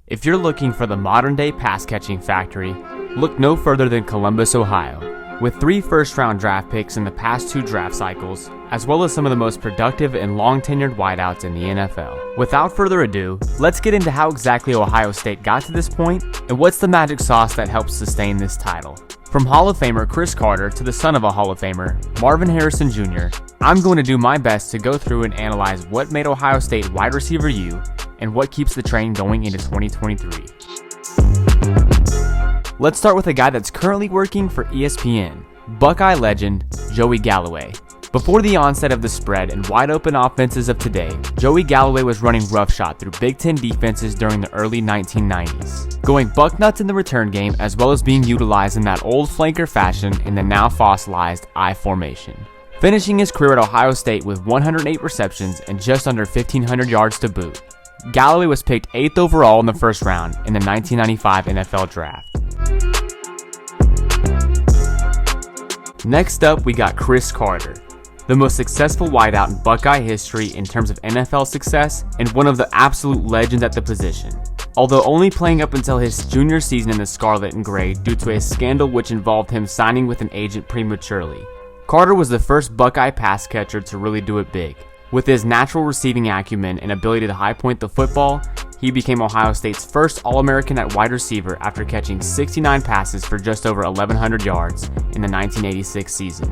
If you're looking for the modern-day pass-catching factory, look no further than Columbus, Ohio. With 3 first-round draft picks in the past 2 draft cycles, as well as some of the most productive and long-tenured wideouts in the NFL. Without further ado, let's get into how exactly Ohio State got to this point, and what's the magic sauce that helps sustain this title. From Hall of Famer Cris Carter to the son of a Hall of Famer, Marvin Harrison Jr., I'm going to do my best to go through and analyze what made Ohio State wide receiver U, and what keeps the train going into 2023. Let's start with a guy that's currently working for ESPN, Buckeye legend Joey Galloway. Before the onset of the spread and wide open offenses of today, Joey Galloway was running roughshod through Big Ten defenses during the early 1990s, going bucknuts in the return game as well as being utilized in that old flanker fashion in the now fossilized I formation. Finishing his career at Ohio State with 108 receptions and just under 1,500 yards to boot, Galloway was picked 8th overall in the first round in the 1995 NFL Draft. Next up, we got Cris Carter, the most successful wideout in Buckeye history in terms of NFL success and one of the absolute legends at the position. Although only playing up until his junior season in the Scarlet and Gray due to a scandal which involved him signing with an agent prematurely, Carter was the first Buckeye pass catcher to really do it big. With his natural receiving acumen and ability to high point the football, he became Ohio State's first All-American at wide receiver after catching 69 passes for just over 1,100 yards in the 1986 season.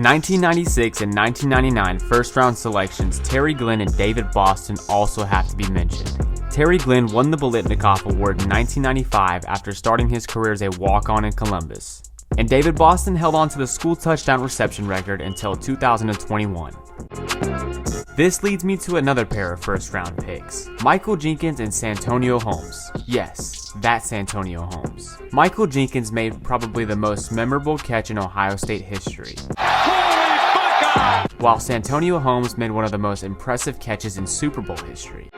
1996 and 1999 first-round selections Terry Glenn and David Boston also have to be mentioned. Terry Glenn won the Biletnikoff Award in 1995 after starting his career as a walk-on in Columbus, and David Boston held on to the school touchdown reception record until 2021. This leads me to another pair of first-round picks, Michael Jenkins and Santonio Holmes. Yes, that's Santonio Holmes. Michael Jenkins made probably the most memorable catch in Ohio State history, while Santonio Holmes made one of the most impressive catches in Super Bowl history.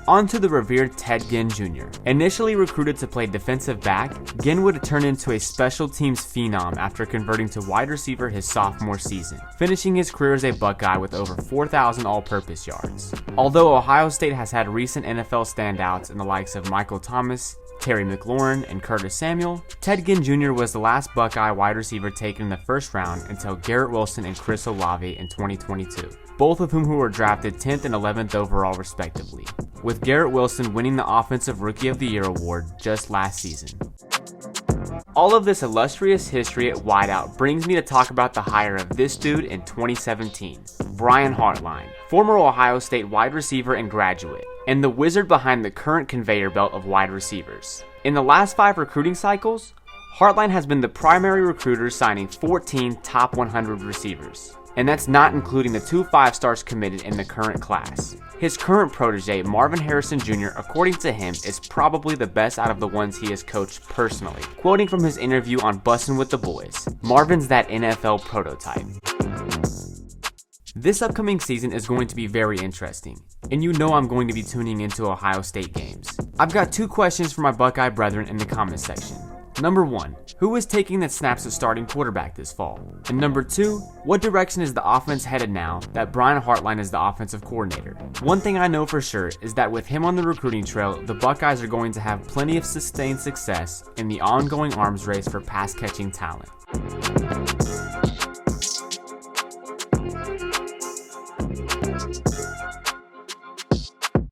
On to the revered Ginn Jr. Initially recruited to play defensive back, Ginn would turn into a special teams phenom after converting to wide receiver his sophomore season, finishing his career as a Buckeye with over 4,000 all-purpose yards. Although Ohio State has had recent NFL standouts in the likes of Michael Thomas, Terry McLaurin, and Curtis Samuel, Ginn Jr. was the last Buckeye wide receiver taken in the first round until Garrett Wilson and Chris Olave in 2022, both of whom were drafted 10th and 11th overall respectively, with Garrett Wilson winning the Offensive Rookie of the Year award just last season. All of this illustrious history at wideout brings me to talk about the hire of this dude in 2017, Brian Hartline, former Ohio State wide receiver and graduate, and the wizard behind the current conveyor belt of wide receivers. In the last 5 recruiting cycles, Hartline has been the primary recruiter, signing 14 top 100 receivers, and that's not including the 2 5-stars committed in the current class. His current protege, Marvin Harrison Jr., according to him, is probably the best out of the ones he has coached personally. Quoting from his interview on Bussin' with the Boys, "Marvin's that NFL prototype." This upcoming season is going to be very interesting, and you know I'm going to be tuning into Ohio State games. I've got 2 questions for my Buckeye brethren in the comments section. Number 1, who is taking the snaps as starting quarterback this fall? And number 2, what direction is the offense headed now that Brian Hartline is the offensive coordinator? One thing I know for sure is that with him on the recruiting trail, the Buckeyes are going to have plenty of sustained success in the ongoing arms race for pass-catching talent.